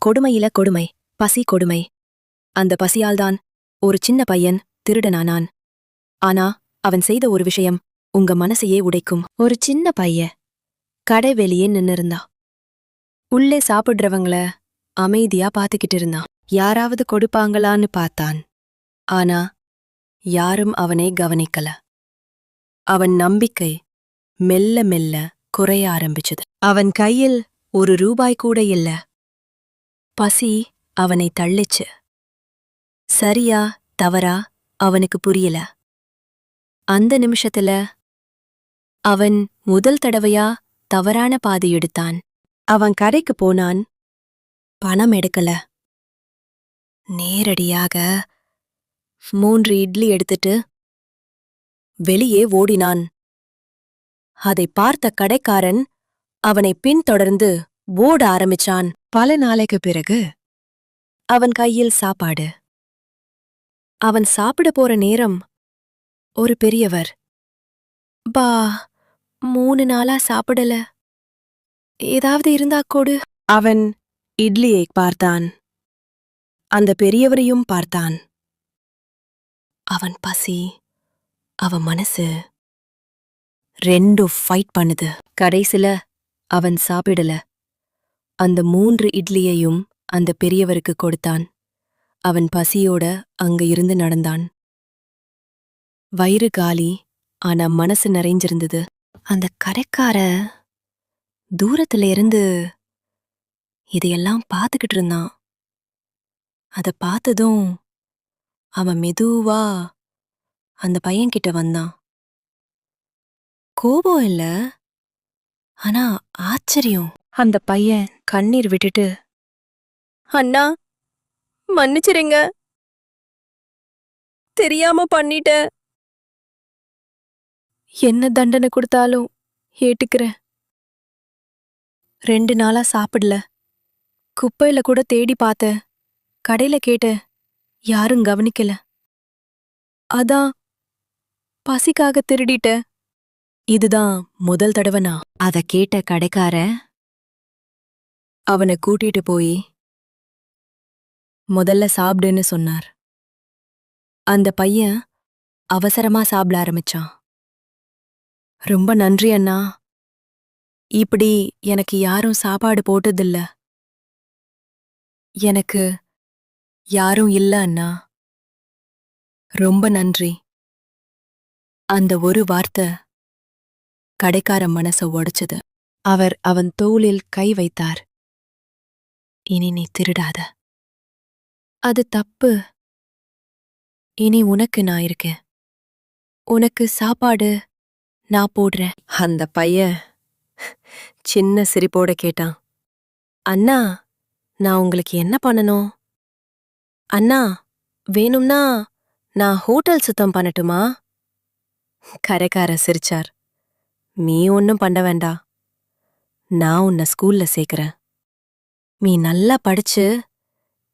கொடுமையில கொடுமை, பசி கொடுமை. அந்த பசியால்தான் ஒரு சின்ன பையன் திருடனானான். ஆனா அவன் செய்த ஒரு விஷயம் உங்க மனசையே உடைக்கும். ஒரு சின்ன பைய கடை வெளியே நின்னிருந்தா. உள்ளே சாப்பிடுறவங்கள அமைதியா பாத்துக்கிட்டு இருந்தான். யாராவது கொடுப்பாங்களான்னு பார்த்தான். ஆனா யாரும் அவனை கவனிக்கல. அவன் நம்பிக்கை மெல்ல மெல்ல குறைய ஆரம்பிச்சது. அவன் கையில் ₹1 கூட இல்ல. பசி அவனை தள்ளிச்சு. சரியா தவறா அவனுக்கு புரியல. அந்த நிமிஷத்துல அவன் முதல் தடவையா தவறான பாதை எடுத்தான். அவன் கரைக்கு போனான். பணம் எடுக்கல. நேரடியாக 3 இட்லி எடுத்துட்டு வெளியே ஓடினான். அதை பார்த்த கடைக்காரன் அவனை பின்தொடர்ந்து ஓட ஆரம்பிச்சான். பல நாளைக்கு பிறகு அவன் கையில் சாப்பாடு. அவன் சாப்பிட போற நேரம் ஒரு பெரியவர், பா 3 நாளா சாப்பிடல, ஏதாவது இருந்தா கொடு. அவன் இட்லியை பார்த்தான். அந்த பெரியவரையும் பார்த்தான். அவன் பசி, அவன் மனசு ரெண்டும் ஃபைட் பண்ணுது. கடைசில அவன் சாப்பிடல. அந்த 3 இட்லியையும் அந்த பெரியவருக்கு கொடுத்தான். அவன் பசியோட அங்க இருந்து நடந்தான். வயிறு காலி, ஆனா மனசு நிறைஞ்சிருந்தது. அந்த கடைக்கார தூரத்துல இருந்து இதையெல்லாம் பார்த்துக்கிட்டு இருந்தான். அத பார்த்ததும் அவன் மெதுவா அந்த பையன்கிட்ட வந்தான். கோபம் இல்ல, ஆனா ஆச்சரியம். அந்த பையன் கண்ணீர் விட்டுட்டு, அண்ணா மன்னிச்சிருங்க, தெரியாம பண்ணிட்டேன். என்ன தண்டனை கொடுத்தாலும் ஏட்டுக்கிறேன். 2 நாளா சாப்பிடல. குப்பையில கூட தேடி பார்த்த, கடையில கேட்ட, யாரும் கவனிக்கல. அதான் பசிக்காக திருடிட்ட. இதுதான் முதல் தடவை நான். அத கேட்ட கடைக்கார அவனை கூட்டிட்டு போய் முதல்ல சாப்பிடுன்னு சொன்னார். அந்த பையன் அவசரமா சாப்பிட ஆரம்பிச்சான். ரொம்ப நன்றி அண்ணா, இப்படி எனக்கு யாரும் சாப்பாடு போட்டதில்ல. எனக்கு யாரும் இல்ல அண்ணா, ரொம்ப நன்றி. அந்த ஒரு வார்த்தை கடைக்கார மனச உடைச்சது. அவர் அவன் தோளில் கை வைத்தார். இனி நீ திருடாத. அது தப்பு. இனி உனக்கு நான் இருக்கேன். உனக்கு சாப்பாடு நான் போடுறேன். அந்த பையன் சின்ன சிரிப்போட கேட்டான், அண்ணா நான் உங்களுக்கு என்ன பண்ணணும்? அண்ணா வேணும்னா நான் ஹோட்டல் சுத்தம் பண்ணட்டுமா? கரைக்கார சிரிச்சார். நீ ஒன்னும் பண்ண வேண்டாம். நான் உன்னை ஸ்கூல்ல சேர்க்கிறேன். நீ நல்லா படிச்சு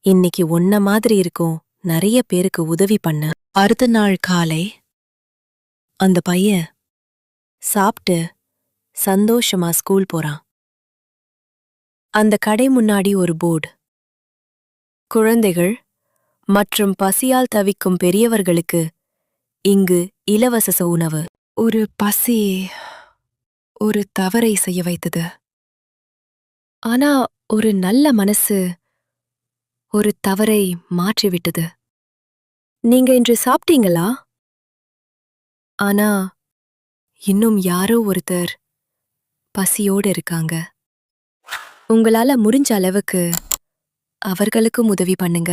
இன்னைக்கு உன்ன மாதிரி இருக்கும் நிறைய பேருக்கு உதவி பண்ண. அடுத்த நாள் காலை அந்த பையன் சாப்பிட்டு சந்தோஷமா ஸ்கூல் போறான். அந்த கடை முன்னாடி ஒரு போர்டு. குழந்தைகள் மற்றும் பசியால் தவிக்கும் பெரியவர்களுக்கு இங்கு இலவச உணவு. ஒரு பசி ஒரு தவறை செய்ய வைத்தது. ஆனா ஒரு நல்ல மனசு ஒரு தவறை மாற்றிவிட்டது. நீங்க இன்று சாப்பிட்டீங்களா? ஆனா இன்னும் யாரோ ஒருத்தர் பசியோடு இருக்காங்க. உங்களால முடிஞ்ச அளவுக்கு அவர்களுக்கும் உதவி பண்ணுங்க.